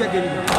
उसके अकेले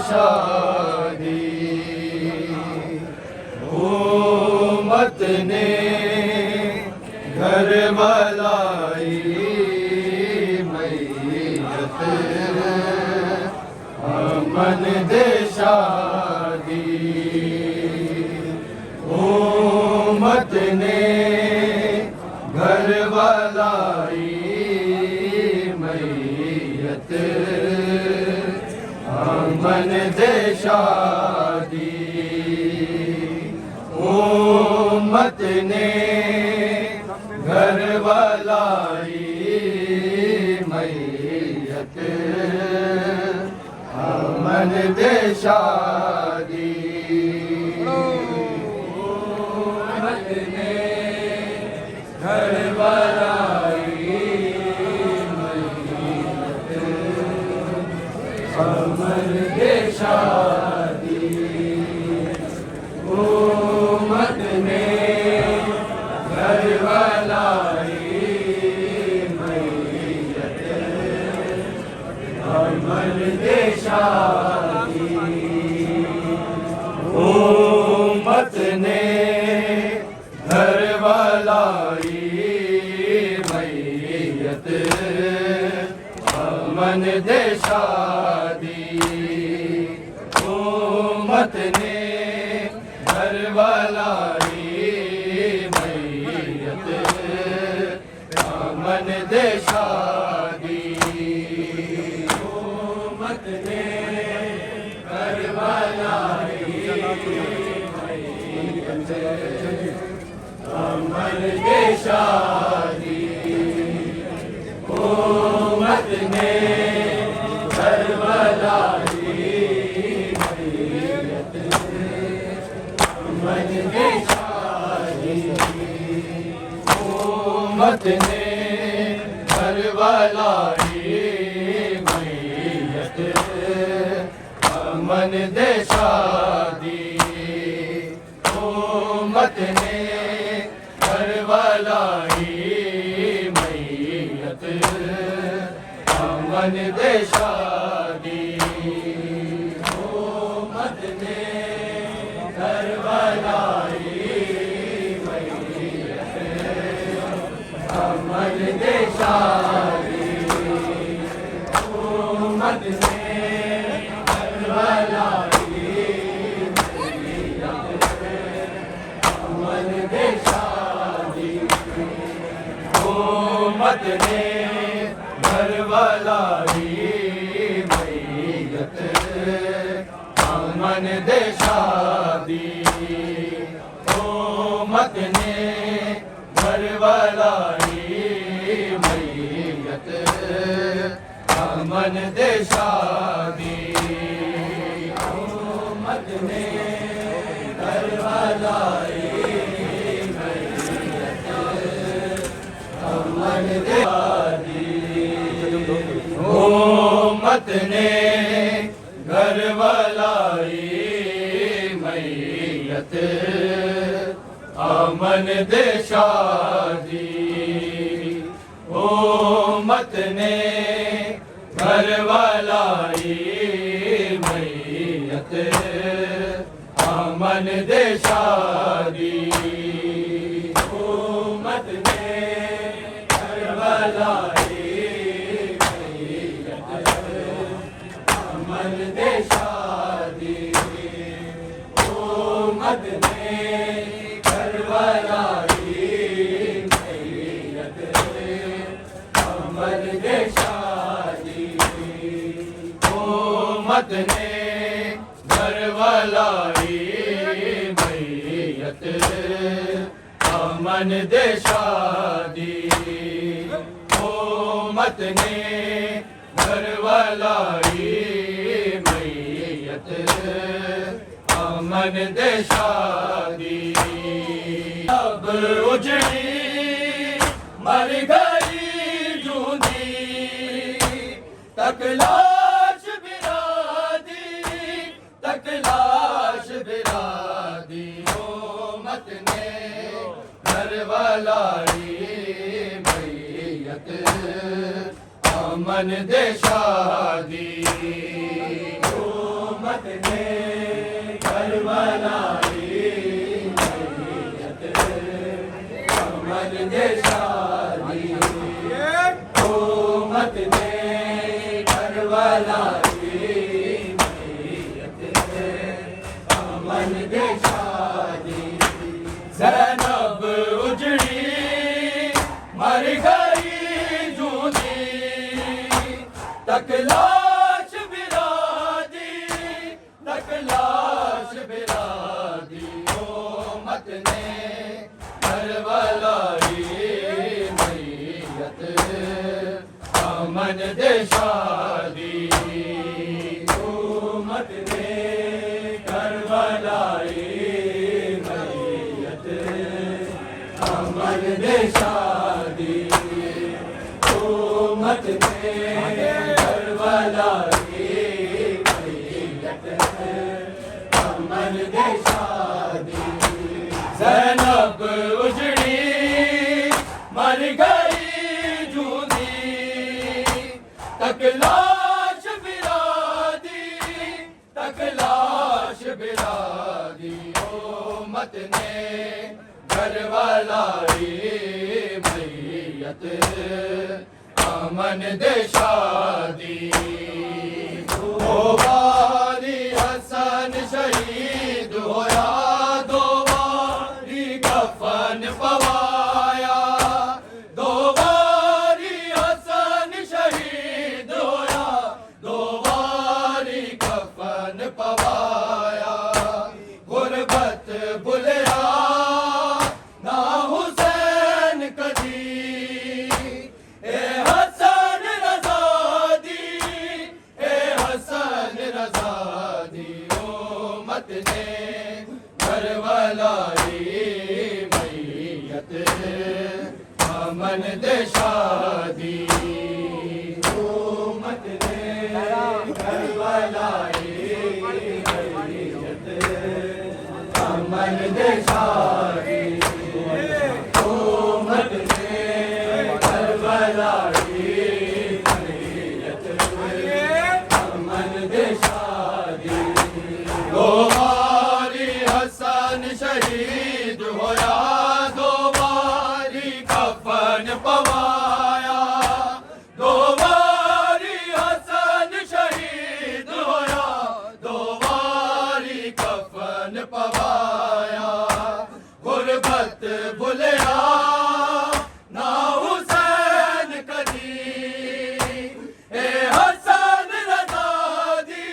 शादी हुकूमत ने घर वालाई मैयत अमन दे शादी हुकूमत ने घर वालाई मैयत अमन दे शादी उम्मत ने घर वालाई मैयत अमन दे शादी उम्मत ने घर वालाई मैयत अमन दे शादी उम्मत ने घर वालाई मैयत अमन दे शादी उम्मत ने घर वालाई मैयत अमन दे शादी उम्मत ने घर वालाई मैयत अमन दे शादी उम्मत ने घर वालाई मैयत अमन दे शादी उम्मत ने घर वालाई मैयत अमन दे शादी उम्मत ने घर वाला शादी उम्मत ने करबलाई मैयत अमन दे शादी उम्मत ने करबलाई मैयत अमन दे शादी उम्मत ने उम्मत ने करबलाई मैयत अमन दे शादी उम्मत ने करबलाई मैयत अमन दे शादी उम्मत ने करबलाई अमन दे उम्मत ने करबलाई मैयत अमन दे शादी उम्मत ने करबलाई मैयत अमन दे शादी उम्मत ने करबलाई अमन दे शादी उम्मत ने करबलाई मैयत अमन दे शादी उम्मत ने करबलाई मैयत अमन दे शादी उम्मत ने करबलाई मैयत अमन दे शादी अब उजड़ी मर गई जूंदी तक लाश बिरादी तक लाश बिरादी उम्मत ने करबलाई मैयत अमन दे शादी उम्मत ने करबलाई मैयत अमन दे शादी उम्मत ने करबलाई मैयत अमन दे शादी ज़ैनब उजड़ी मर गई जूंदी तक लाश बिरादी तक लाश बिरादी उम्मत ने करबलाई मैयत अमन दे शादी उम्मत ने करबलाई मैयत अमन दे शादी उम्मत ने करबलाई मैयत अमन दे शादी ज़ैनब उजड़ी मर गई जूंदी तक लाश बिरादी तक लाश बिरादी उम्मत ने करबलाई मैयत अमन दे शादी दो बारी हसन शहीद होया दो बारी कफन पवाया दो बारी हसन शहीद होया दो बारी कफन पवाया गुरबत बुलिया ना हुसैन कदी ए हसन रज़ा दी ए हसन रज़ा दी उम्मत ने करबलाई मैयत अमन दे शादी दो बारी हसन शहीद होया दो बारी कफन पवाया दो बारी हसन शहीद होया दो बारी कफन पवाया गुरबत भुलया ना हुसैन कदी ए हसन रज़ा दी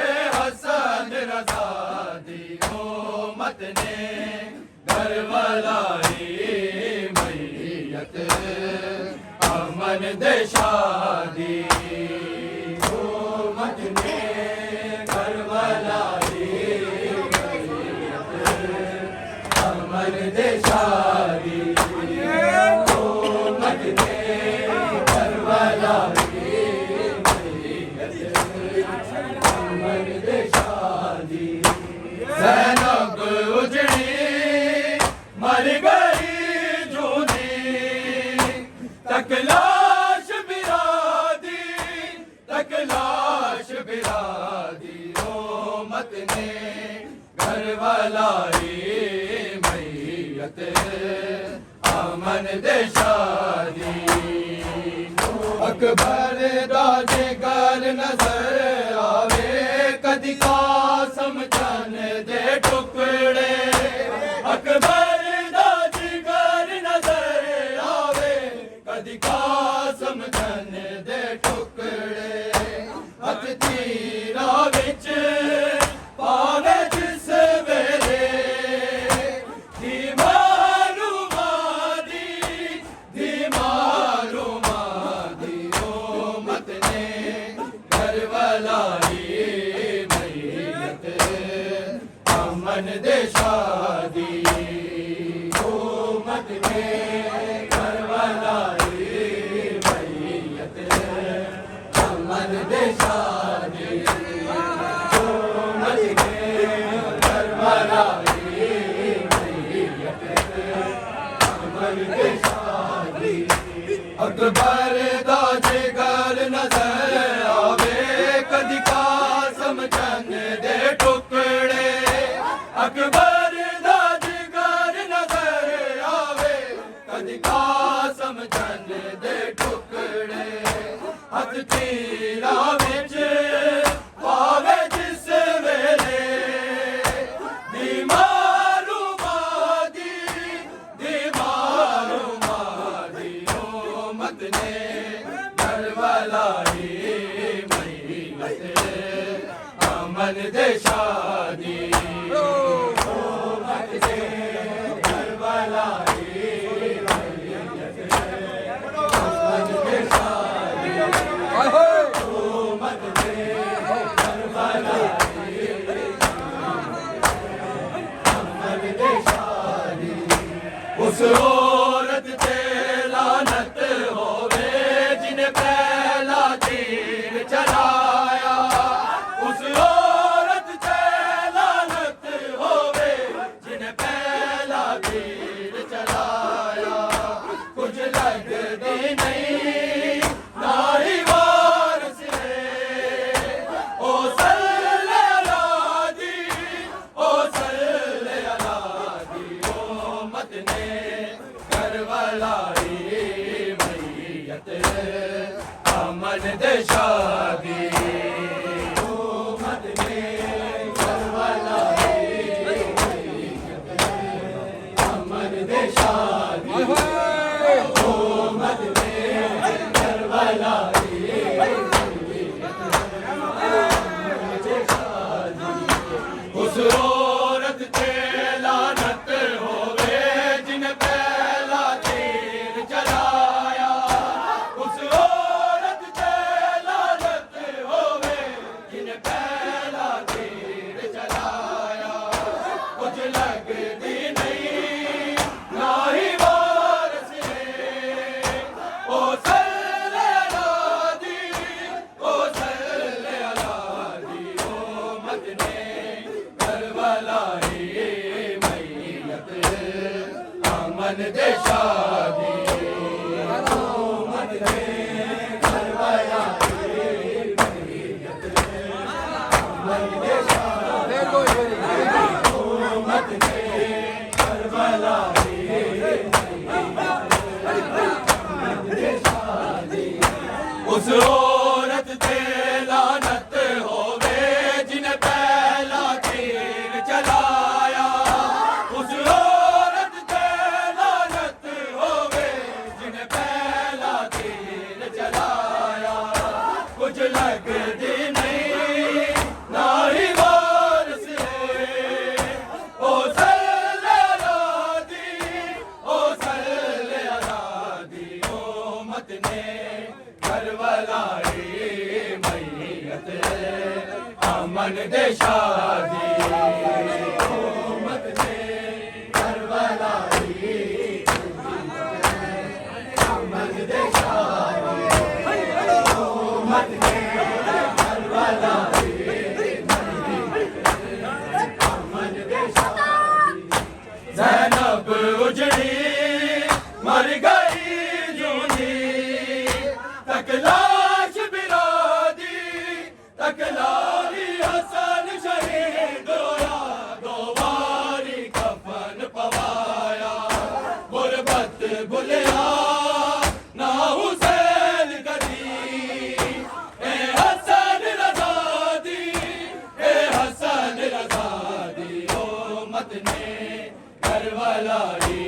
ए हसन रज़ा दी उम्मत ने करबलाई मैयत अमन दे शादी उम्मत ने करबलाई अमन दे शादी उम्मत ने करबलाई अमन दे शादी ज़ैनब उजड़ी मर गई जूनी तक लाश बिरादी तक लाश बिरादी उम्मत ने करबलाई मैयत अमन दे शादी अकबर दा जिगर नजर आवे कदी कासम चंद दे टुकड़े अकबर दा जिगर नजर आवे कदी कासम चंद दे टुकड़े हथ तीरा विच पावे जिस वेले दीवारू मादी उम्मत ने करबलाई मैयत अमन दे शादी उम्मत ने करबलाई मैयत अमन दे शादी उम्मत ने करबलाई मैयत अमन दे शादी अकबर दा जिगर नजर आवे कदी कासम चंद दे टुकड़े अकबर दा जिगर नजर आवे कदी कासम चंद दे टुकड़े हथ तीरा विच पावे जिस वेले दीवारू मादी उम्मत ने करबलाई मैयत अमन दे शादी उम्मत ने करबलाई मैयत अमन दे शादी उम्मत ने करबलाई अमन दे शादी उस औरत ते लानत होवे जिने पहला तीर चलाया उस औरत ते लानत उस औरत ते लानत होवे जिन्हें पहला तीर चलाया। उस औरत ते लानत होवे जिन्हें पहला तीर चलाया। कुछ लगदी नहीं ना ही वारस ओ सल्ले अलादी ओ सल्ले अलादी ओ मत ने करवलाई मैयत अमन दे शादी ओ मत ने करवलाई अमन दे शादी ओ मत ने करवलाई अमन दे शादी। ज़ैनब उजड़ी मर गई जूनी तकलाश बिरादी तकलाली हसन शहीद होया। दो बारी कफन पवाया गुरबत भुलिया ना हुसैन कदी। ए हसन रज़ादी ए हसन रज़ादी ओ मत ने करवलाई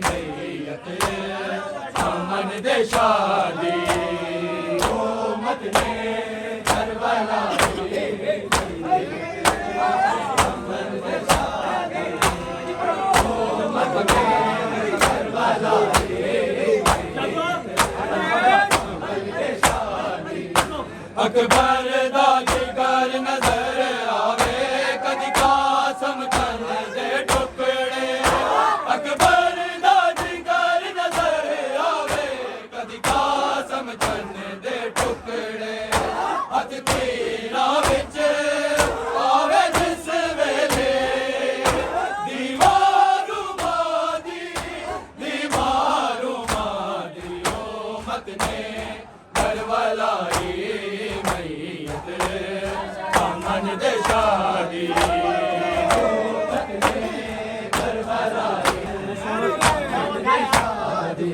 मैयत अमन दे शादी ओ मत ने करवलाई अमन दे शादी ओ मत ने करवलाई अमन दे शादी। अकबर दा जिगर नजर आवे कदी कासम तन दे टुकड़े। अकबर दा जिगर नजर आवे कदी कासम तन दे टुकड़े। हथ तीरा विच आवे जिस वेले दीवारू मादी ओ मत ने करवलाई मैयत अमन दे शादी ओ मत ने करवलाई अमन दे शादी।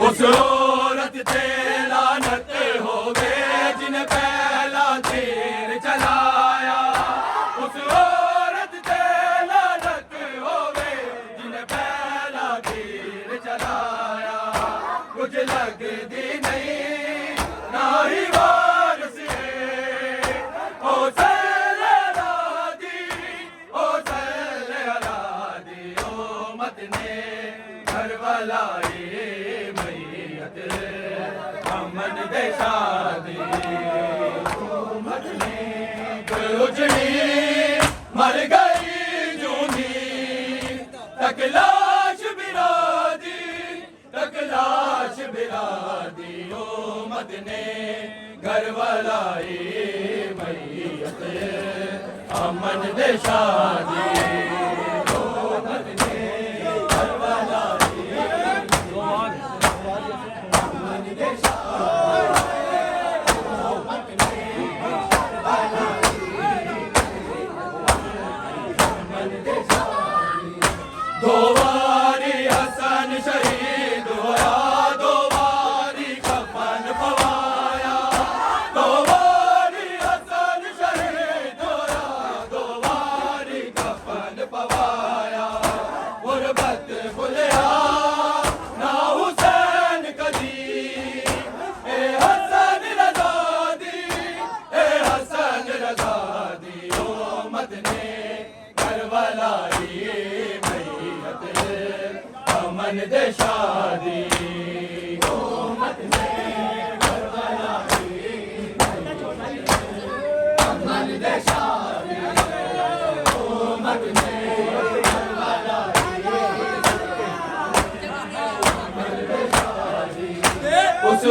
उस औरत ते लानत होवे जिन्हें पहला तीर चलाया। उस औरत ते लानत होवे जिन्हें पहला तीर चलाया। कुछ लगदी नहीं ना ही वारस ओ सल्ले अलादी ओ सल्ले अलादी ओ मत ने करवलाई मैयत अमन दे शादी ओ मत ने उजड़ी मर गई जूनी तकलाश बिरादी तकलाश बिरादी ओ मत ने करवलाई मैयत अमन दे शादी ओ मत ने करवलाई अमन दे शादी ओ मत ने करवलाई अमन दे शादी। दो बारी हसन शहीद होया दो बारी कफन पवाया। दो बारी हसन शहीद होया दो बारी कफन पवाया। गुरबत भुलिया ना हुसैन कदी। ए हसन रज़ादी ए हसन रज़ादी ओ मत ने करवलाई मैयत अमन दे शादी ओ मत ने करवलाई अमन दे शादी ओ मत ने करवलाई अमन दे शादी। उस